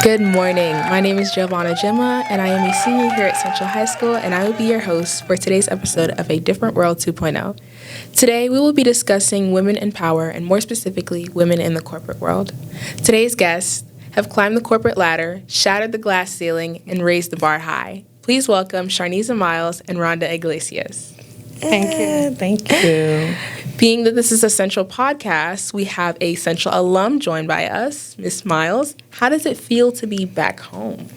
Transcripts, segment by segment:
Good morning. My name is Jovaana, and I am a senior here at Central High School, and I will be your host for today's episode of A Different World 2.0. Today, we will be discussing women in power, and more specifically, women in the corporate world. Today's guests have climbed the corporate ladder, shattered the glass ceiling, and raised the bar high. Please welcome Sharnesa Miles and Rhonda Iglesias. Thank you. Being that this is a Central podcast, we have a Central alum joined by us, Miss Miles. How does it feel to be back home?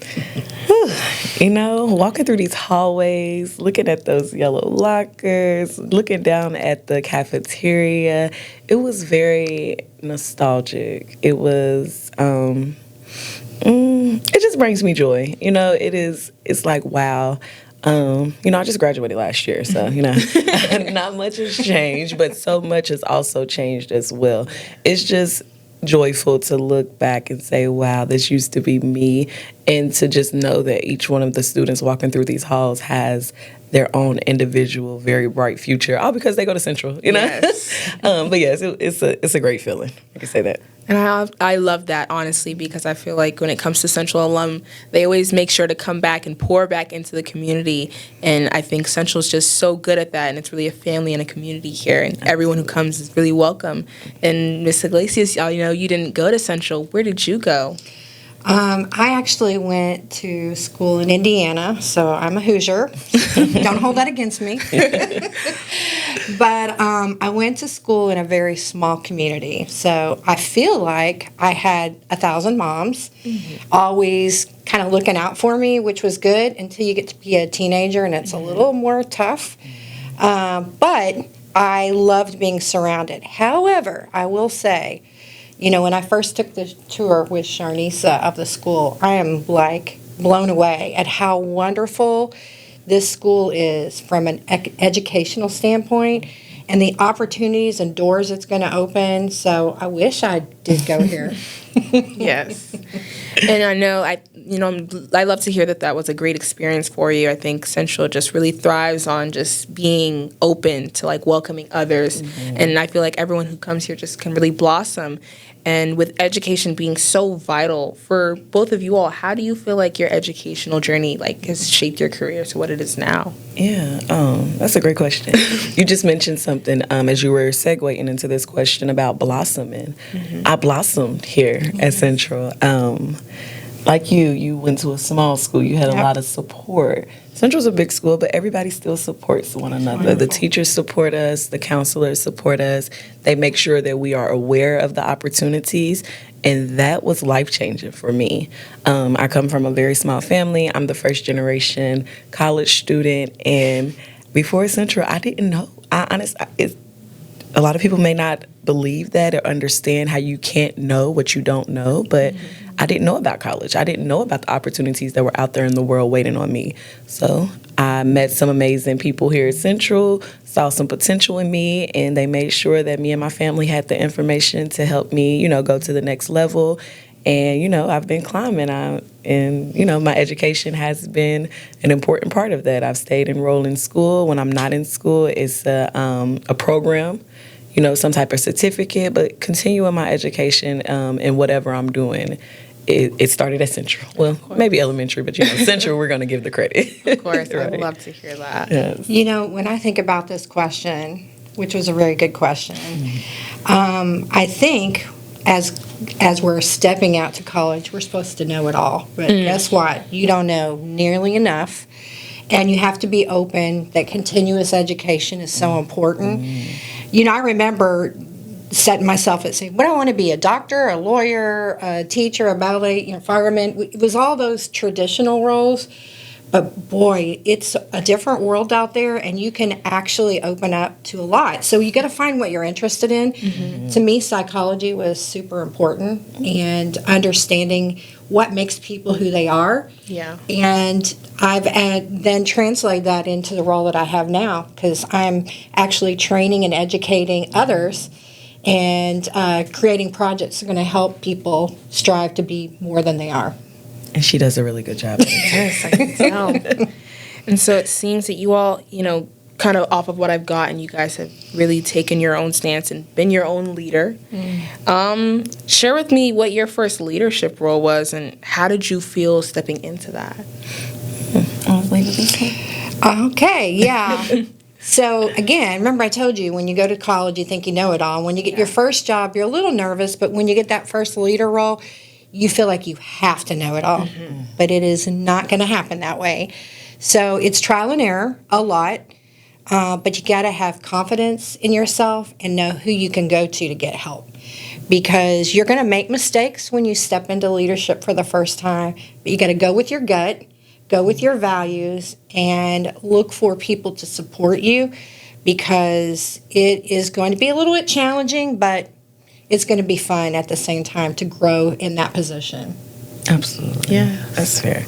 Walking through these hallways, looking at those yellow lockers, looking down at the cafeteria, it was very nostalgic. It was, it just brings me joy. It's like, wow. I just graduated last year, so, not much has changed, but so much has also changed as well. It's just joyful to look back and say, wow, this used to be me, and to just know that each one of the students walking through these halls has their own individual, very bright future, all because they go to Central, Yes. But yes, it's a great feeling. I can say that. And I love that, honestly, because I feel like when it comes to Central alum, they always make sure to come back and pour back into the community. And I think Central's just so good at that, and it's really a family and a community here, and everyone who comes is really welcome. And Miss Iglesias, you didn't go to Central. Where did you go? I actually went to school in Indiana, so I'm a Hoosier. Don't hold that against me. But I went to school in a very small community, so I feel like I had 1,000 moms always kind of looking out for me, which was good until you get to be a teenager, and it's a little more tough. But I loved being surrounded. However, I will say, when I first took the tour with Sharnesa of the school, I am blown away at how wonderful this school is from an educational standpoint and the opportunities and doors it's going to open. So I wish I did go here. Yes. And I know, I love to hear that was a great experience for you. I think Central just really thrives on just being open to welcoming others. Mm-hmm. And I feel like everyone who comes here just can really blossom. And with education being so vital for both of you all, how do you feel like your educational journey has shaped your career to what it is now? Yeah, that's a great question. You just mentioned something as you were segueing into this question about blossoming. Mm-hmm. I blossomed here at Central. Like you went to a small school. You had a lot of support. Central's a big school, but everybody still supports one another. Wonderful. The teachers support us. The counselors support us. They make sure that we are aware of the opportunities, and that was life-changing for me. I come from a very small family. I'm the first generation college student, and before Central, I didn't know. A lot of people may not believe that or understand how you can't know what you don't know, but I didn't know about college. I didn't know about the opportunities that were out there in the world waiting on me. So I met some amazing people here at Central, saw some potential in me, and they made sure that me and my family had the information to help me, go to the next level. And, I've been climbing, my education has been an important part of that. I've stayed enrolled in school. When I'm not in school, it's a program, some type of certificate, but continuing my education in whatever I'm doing. It started at Central. Well, maybe elementary, but Central, we're going to give the credit. Of course, right. I'd love to hear that. Yes. When I think about this question, which was a very good question, I think as we're stepping out to college, we're supposed to know it all. But guess what? You don't know nearly enough. And you have to be open that continuous education is so important. I remember setting myself at saying, what do I want to be, a doctor, a lawyer, a teacher, a ballet, fireman? It was all those traditional roles. But boy, it's a different world out there, and you can actually open up to a lot. So you got to find what you're interested in. Mm-hmm. To me, psychology was super important, and understanding what makes people who they are. Yeah. And I've then translated that into the role that I have now, because I'm actually training and educating others and creating projects that are going to help people strive to be more than they are. And she does a really good job. Yes, I can tell. And so it seems that you all, kind of off of what I've gotten, you guys have really taken your own stance and been your own leader. Share with me what your first leadership role was and how did you feel stepping into that? Okay, yeah. So again, remember I told you when you go to college, you think you know it all. When you get your first job, you're a little nervous, but when you get that first leader role, you feel like you have to know it all. But it is not going to happen that way. So it's trial and error a lot, but you got to have confidence in yourself and know who you can go to get help. Because you're going to make mistakes when you step into leadership for the first time, but you got to go with your gut, go with your values, and look for people to support you because it is going to be a little bit challenging, but it's going to be fun at the same time to grow in that position. Absolutely. Yeah, that's fair.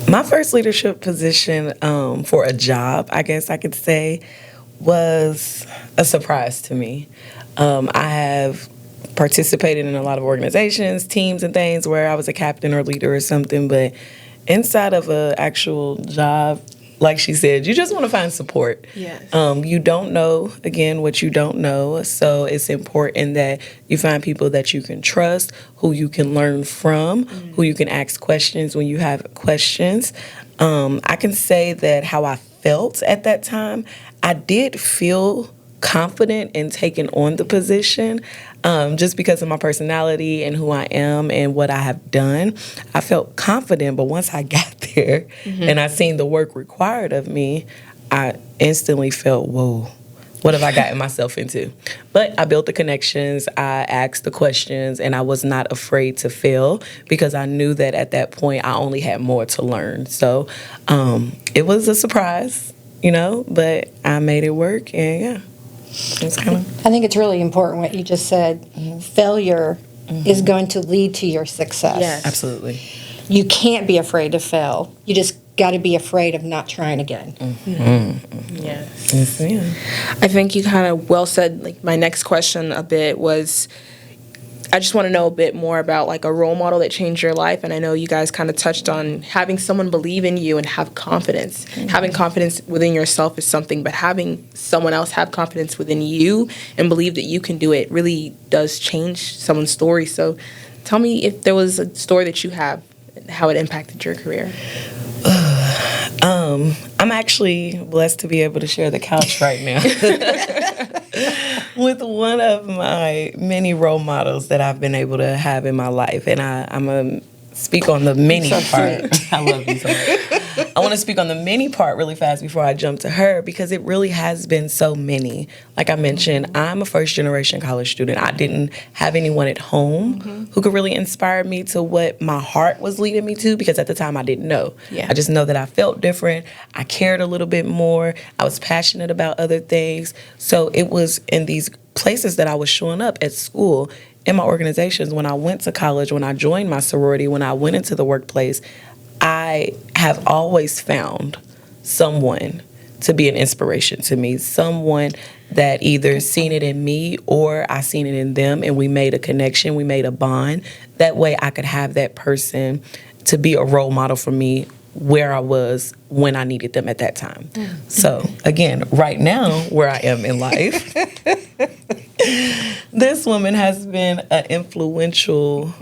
My first leadership position for a job, I guess I could say, was a surprise to me. I have participated in a lot of organizations, teams, and things where I was a captain or leader or something, but inside of an actual job, like she said, you just want to find support. Yes. You don't know, again, what you don't know. So it's important that you find people that you can trust, who you can learn from, who you can ask questions when you have questions. I can say that how I felt at that time, I did feel confident in taking on the position just because of my personality and who I am and what I have done. I felt confident, but once I got there and I seen the work required of me, I instantly felt, whoa, what have I gotten myself into? But I built the connections, I asked the questions, and I was not afraid to fail because I knew that at that point I only had more to learn. So it was a surprise, but I made it work, and yeah. I think it's really important what you just said. Failure is going to lead to your success. Yes. Absolutely. You can't be afraid to fail. You just got to be afraid of not trying again. Yes. Yes, ma'am. I think you kind of well said, like, my next question a bit was, I just want to know a bit more about like a role model that changed your life. And I know you guys kind of touched on having someone believe in you and have confidence. Having confidence within yourself is something, but having someone else have confidence within you and believe that you can do it really does change someone's story. So tell me if there was a story that you have and how it impacted your career. I'm actually blessed to be able to share the couch right now with one of my many role models that I've been able to have in my life. And I'm going to speak on the many part. I love you so much. I want to speak on the many part really fast before I jump to her because it really has been so many. Like I mentioned, I'm a first-generation college student. I didn't have anyone at home who could really inspire me to what my heart was leading me to because at the time I didn't know. Yeah. I just know that I felt different. I cared a little bit more. I was passionate about other things. So it was in these places that I was showing up at school, in my organizations, when I went to college, when I joined my sorority, when I went into the workplace, I have always found someone to be an inspiration to me, someone that either seen it in me or I seen it in them, and we made a connection, we made a bond. That way I could have that person to be a role model for me where I was when I needed them at that time. So, again, right now, where I am in life, this woman has been an influential,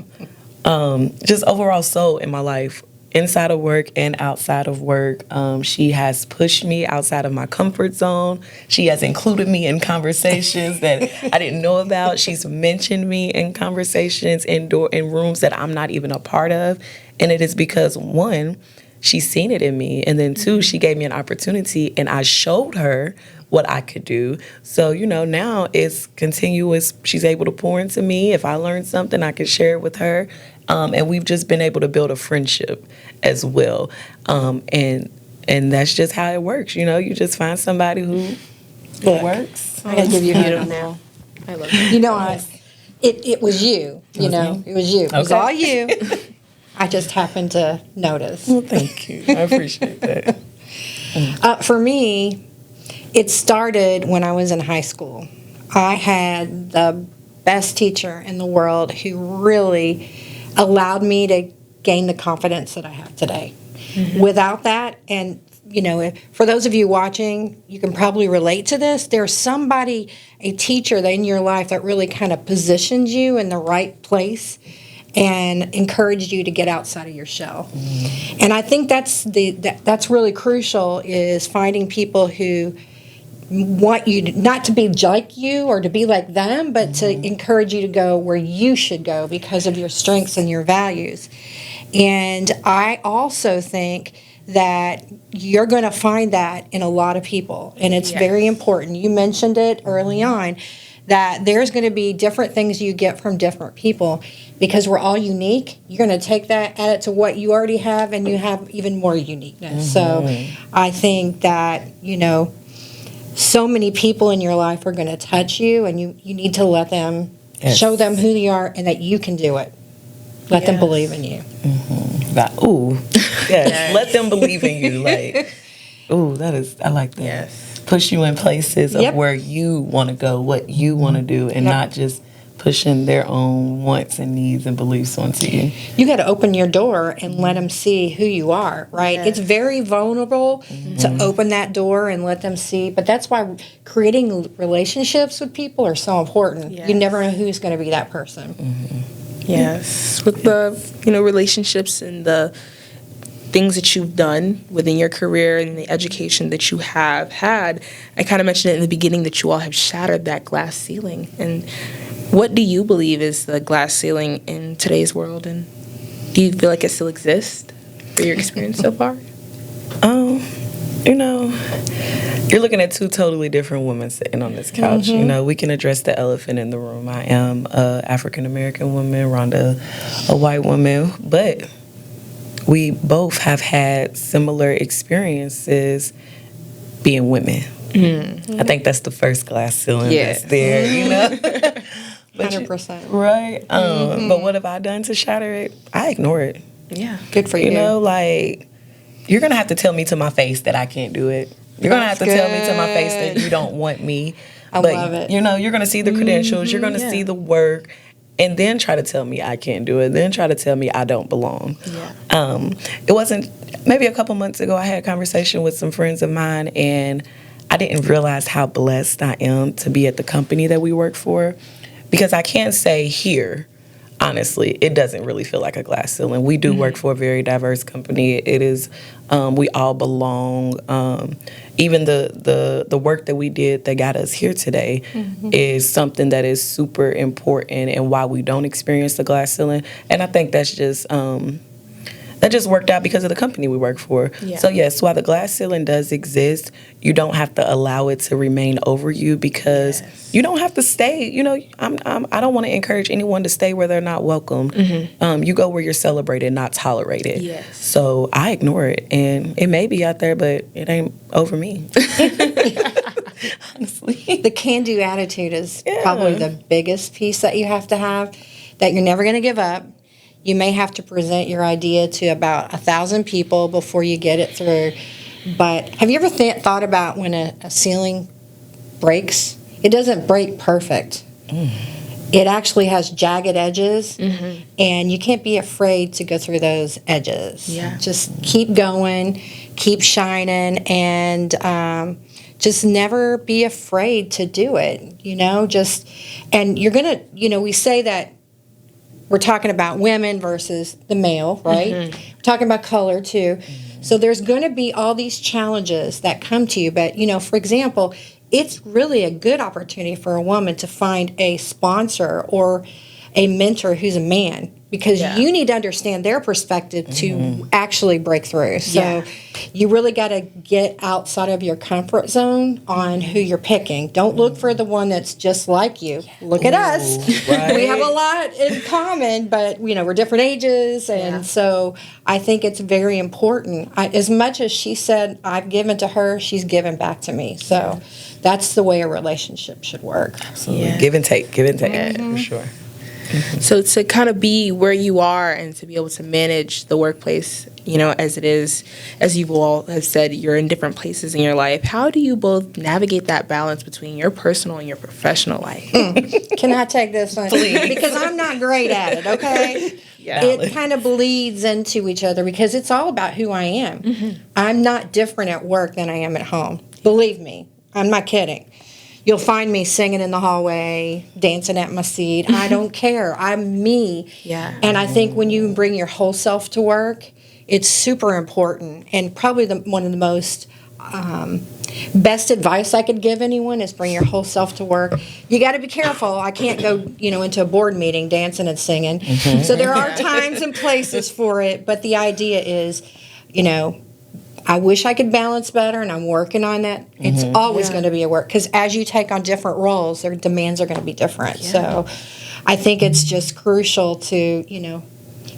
just overall soul in my life, inside of work and outside of work. She has pushed me outside of my comfort zone. She has included me in conversations that I didn't know about. She's mentioned me in conversations in rooms that I'm not even a part of. And it is because, one, she's seen it in me. And then two, she gave me an opportunity and I showed her what I could do. So, now it's continuous. She's able to pour into me. If I learn something, I can share it with her. And we've just been able to build a friendship as well. And that's just how it works. You just find somebody who works. I gotta give you a hug now. I love it. It was you. It was you. It was all you. I just happened to notice. Well, thank you. I appreciate that. For me, it started when I was in high school. I had the best teacher in the world who really allowed me to gain the confidence that I have today. Without that, and for those of you watching, you can probably relate to this. There's somebody, a teacher that in your life that really kind of positioned you in the right place and encouraged you to get outside of your shell. And I think that's really crucial, is finding people who want you not to be like you or to be like them, but to encourage you to go where you should go because of your strengths and your values. And I also think that you're going to find that in a lot of people, and it's very important. You mentioned it early on, that there's going to be different things you get from different people because we're all unique. You're going to take that, add it to what you already have, and you have even more uniqueness. So I think that, so many people in your life are going to touch you, and you need to let them show them who they are and that you can do it. Let them believe in you. Let them believe in you. Like, I like that. Yes. Push you in places of where you want to go, what you want to do, and not just pushing their own wants and needs and beliefs onto you. You got to open your door and let them see who you are, right? Yes. It's very vulnerable to open that door and let them see. But that's why creating relationships with people are so important. Yes. You never know who's going to be that person. Yes. With the, relationships and the things that you've done within your career and the education that you have had, I kind of mentioned it in the beginning that you all have shattered that glass ceiling. And what do you believe is the glass ceiling in today's world, and do you feel like it still exists for your experience so far? You're looking at two totally different women sitting on this couch. We can address the elephant in the room. I am an African-American woman, Rhonda a white woman, but we both have had similar experiences being women. I think that's the first glass ceiling that's there, 100%. Right? But what have I done to shatter it? I ignore it. Yeah. Good for you. You're going to have to tell me to my face that I can't do it. You're going to have to tell me to my face that you don't want me. I love it. You're going to see the credentials. You're going to see the work. And then try to tell me I can't do it. Then try to tell me I don't belong. Yeah. It wasn't, maybe a couple months ago, I had a conversation with some friends of mine, and I didn't realize how blessed I am to be at the company that we work for. Because I can't say here, honestly, it doesn't really feel like a glass ceiling. We do work for a very diverse company. It is, we all belong. Even the work that we did that got us here today is something that is super important and why we don't experience the glass ceiling. And I think that's just that just worked out because of the company we work for. Yeah. So yes, while the glass ceiling does exist, you don't have to allow it to remain over you because you don't have to stay. I don't want to encourage anyone to stay where they're not welcome. You go where you're celebrated, not tolerated. Yes. So I ignore it, and it may be out there, but it ain't over me. Honestly, the can-do attitude is probably the biggest piece that you have to have. That you're never going to give up. You may have to present your idea to about 1,000 people before you get it through. But have you ever thought about when a ceiling breaks? It doesn't break perfect. It actually has jagged edges, and you can't be afraid to go through those edges. Yeah. Just keep going, keep shining, and just never be afraid to do it. And you're going to, we say that we're talking about women versus the male, right? We're talking about color, too. So there's going to be all these challenges that come to you. But, for example, it's really a good opportunity for a woman to find a sponsor or a mentor who's a man, because you need to understand their perspective to actually break through. So you really got to get outside of your comfort zone on who you're picking. Don't look for the one that's just like you. Look at us. Right. We have a lot in common, but we're different ages, and so I think it's very important. As much as she said I've given to her, she's given back to me. So that's the way a relationship should work. Absolutely. Yeah. Give and take for sure. So to kind of be where you are and to be able to manage the workplace, as it is, as you all have said, you're in different places in your life. How do you both navigate that balance between your personal and your professional life? Can I take this one? Please. Because I'm not great at it, okay? it kind of bleeds into each other because it's all about who I am. I'm not different at work than I am at home. Believe me, I'm not kidding. You'll find me singing in the hallway, dancing at my seat. I don't care. I'm me. Yeah. And I think when you bring your whole self to work, it's super important. And probably one of the most best advice I could give anyone is bring your whole self to work. You got to be careful. I can't go, into a board meeting dancing and singing. So there are times and places for it. But the idea is, I wish I could balance better, and I'm working on that. It's always going to be a work because as you take on different roles, their demands are going to be different. Yeah. So I think it's just crucial to,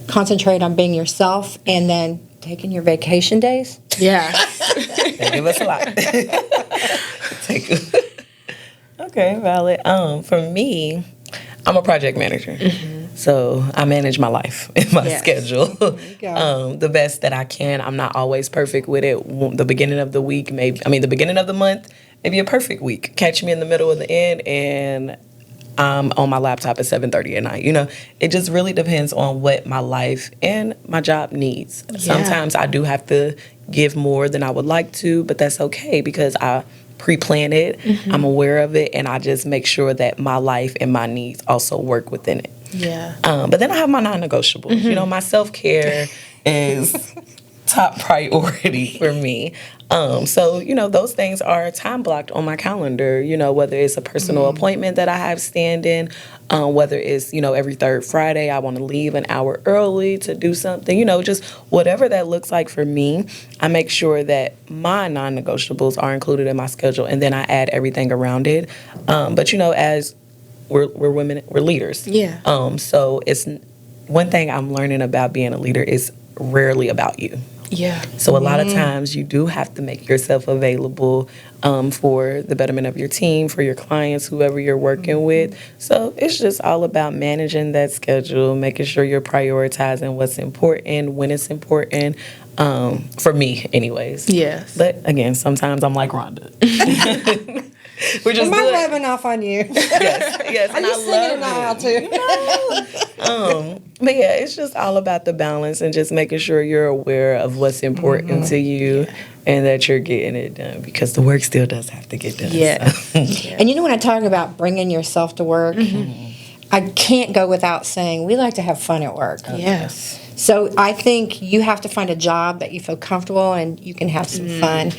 concentrate on being yourself and then taking your vacation days. Yeah. They give us a lot. Okay, valid. For me, I'm a project manager. So I manage my life and my schedule the best that I can. I'm not always perfect with it. The beginning of the week, the beginning of the month, maybe a perfect week. Catch me in the middle of the end and I'm on my laptop at 7:30 at night. It just really depends on what my life and my job needs. Yeah. Sometimes I do have to give more than I would like to, but that's okay because I pre-plan it. I'm aware of it, and I just make sure that my life and my needs also work within it. Yeah. But then I have my non-negotiables. My self-care is top priority for me. So, those things are time blocked on my calendar, whether it's a personal appointment that I have standing, whether it's, every third Friday I want to leave an hour early to do something, just whatever that looks like for me. I make sure that my non-negotiables are included in my schedule, and then I add everything around it. But, as we're women, we're leaders. Yeah. So it's one thing I'm learning about being a leader is rarely about you. Yeah. So a lot of times you do have to make yourself available for the betterment of your team, for your clients, whoever you're working with. So it's just all about managing that schedule, making sure you're prioritizing what's important, when it's important, for me anyways. Yes. But again, sometimes I'm like Rhonda. We're just Am I rubbing off on you? Yes. And I singing in the aisle too. But yeah, it's just all about the balance and just making sure you're aware of what's important to you and that you're getting it done because the work still does have to get done. Yeah. So. And when I talk about bringing yourself to work, I can't go without saying we like to have fun at work. Yes. So I think you have to find a job that you feel comfortable and you can have some fun.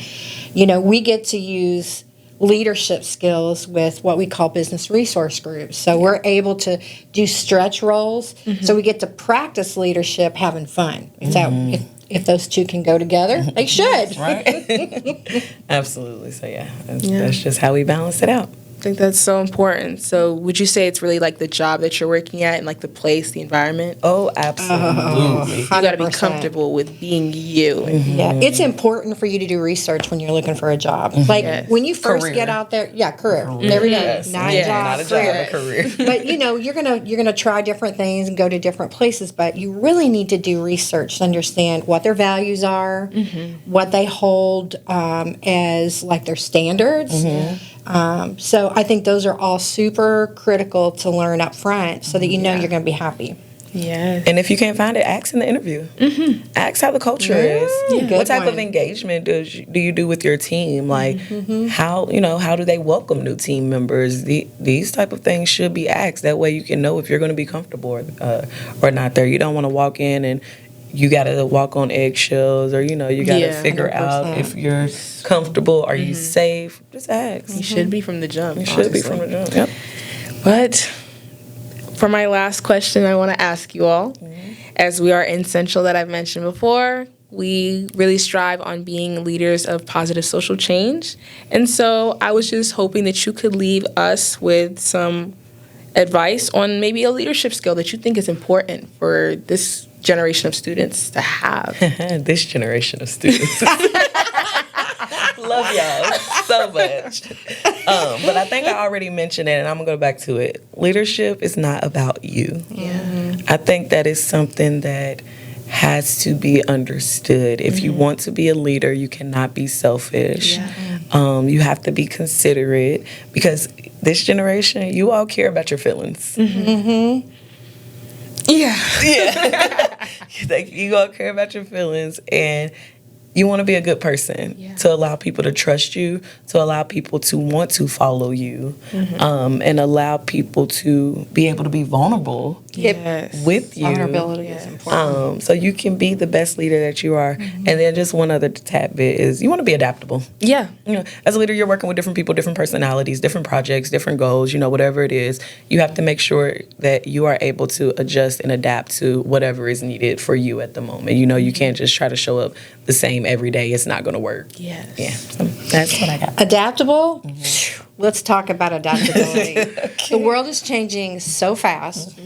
We get to use leadership skills with what we call business resource groups. So we're able to do stretch roles. So we get to practice leadership having fun. So if those two can go together, they should. Right? Absolutely. So that's just how we balance it out. I think that's so important. So would you say it's really like the job that you're working at and like the place, the environment? Oh, absolutely. You got to be comfortable with being you. Yeah, it's important for you to do research when you're looking for a job. Like when you first get out there, career. There we go. Yes. Not a job, not a job, a career. But you're gonna try different things and go to different places. But you really need to do research to understand what their values are, what they hold as like their standards. So I think those are all super critical to learn up front so that you're going to be happy. Yeah. And if you can't find it, ask in the interview. Ask how the culture is. What type of engagement do you do with your team? Like how do they welcome new team members? These type of things should be asked. That way you can know if you're going to be comfortable or not there. You don't want to walk in and you got to walk on eggshells or, you got to figure 100%. Out if you're comfortable. Are you safe? Just ask. You should be from the jump. You should be from the jump. Yep. But for my last question, I want to ask you all, as we are in Central that I've mentioned before, we really strive on being leaders of positive social change. And so I was just hoping that you could leave us with some advice on maybe a leadership skill that you think is important for this generation of students to have. This generation of students. Love y'all so much. But I think I already mentioned it, and I'm going to go back to it. Leadership is not about you. Yeah. I think that is something that has to be understood. If you want to be a leader, you cannot be selfish. Yeah. You have to be considerate because this generation, you all care about your feelings. Yeah. Yeah. Like, you gonna care about your feelings, and you want to be a good person to allow people to trust you, to allow people to want to follow you, and allow people to be able to be vulnerable with you. Vulnerability is important. So you can be the best leader that you are. And then just one other tad bit is you want to be adaptable. Yeah. You know, as a leader, you're working with different people, different personalities, different projects, different goals, whatever it is. You have to make sure that you are able to adjust and adapt to whatever is needed for you at the moment. You can't just try to show up the same every day. It's not going to work. Yes. Yeah. So that's what I got. Adaptable? Let's talk about adaptability. The world is changing so fast.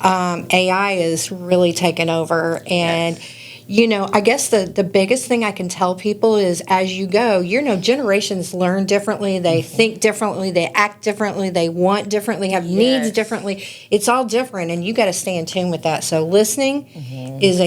AI is really taking over. And, I guess the biggest thing I can tell people is as you go, generations learn differently. They think differently. They act differently. They want differently, have needs differently. It's all different. And you got to stay in tune with that. So listening is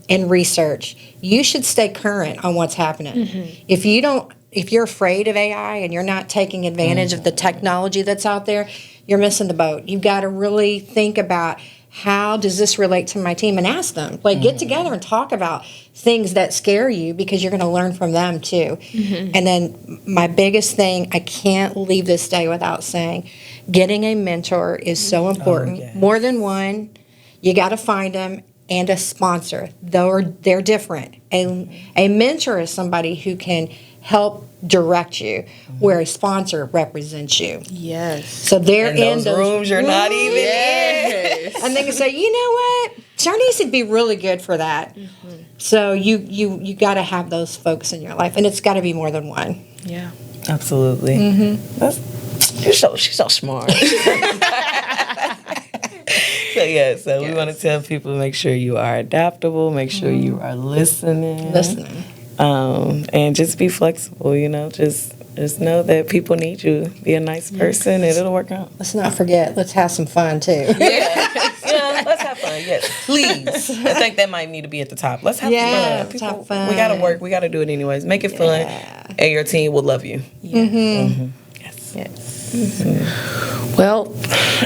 in research, you should stay current on what's happening. If you're afraid of AI and you're not taking advantage of the technology that's out there, you're missing the boat. You've got to really think about how does this relate to my team and ask them. Get together and talk about things that scare you because you're going to learn from them too. And then my biggest thing, I can't leave this day without saying, getting a mentor is so important. More than one. You got to find them. And a sponsor, though they're different. A mentor is somebody who can help direct you, where a sponsor represents you. Yes. So they're in those rooms you're not even in. And they can say, you know what, Sharnesa would be really good for that. So you got to have those folks in your life, and it's got to be more than one. Yeah. Absolutely. She's so smart. So we want to tell people, make sure you are adaptable, make sure you are listening. And just be flexible, just know that people need you. Be a nice person and it'll work out. Let's not forget, let's have some fun too. Let's have fun. Yes, please. I think that might need to be at the top. Let's have fun. Let's have fun. We gotta work. We gotta do it anyways. Make it fun, and your team will love you. Well,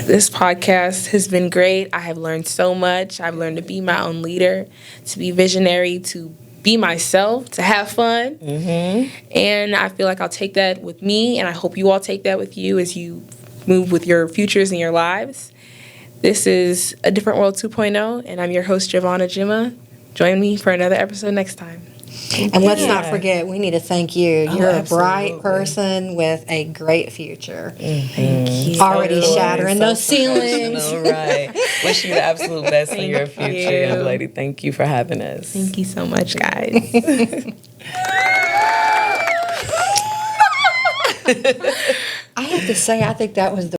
this podcast has been great. I have learned so much. I've learned to be my own leader, to be visionary, to be myself, to have fun. And I feel like I'll take that with me, and I hope you all take that with you as you move with your futures and your lives. This is A Different World 2.0, and I'm your host, Jovaana Jimma. Join me for another episode next time. And let's not forget, we need to thank you. You're a bright person with a great future. Thank you. Already shattering those ceilings. Right. Wish you the absolute best in your future, young lady. Thank you for having us. Thank you so much, guys. I have to say, I think that was the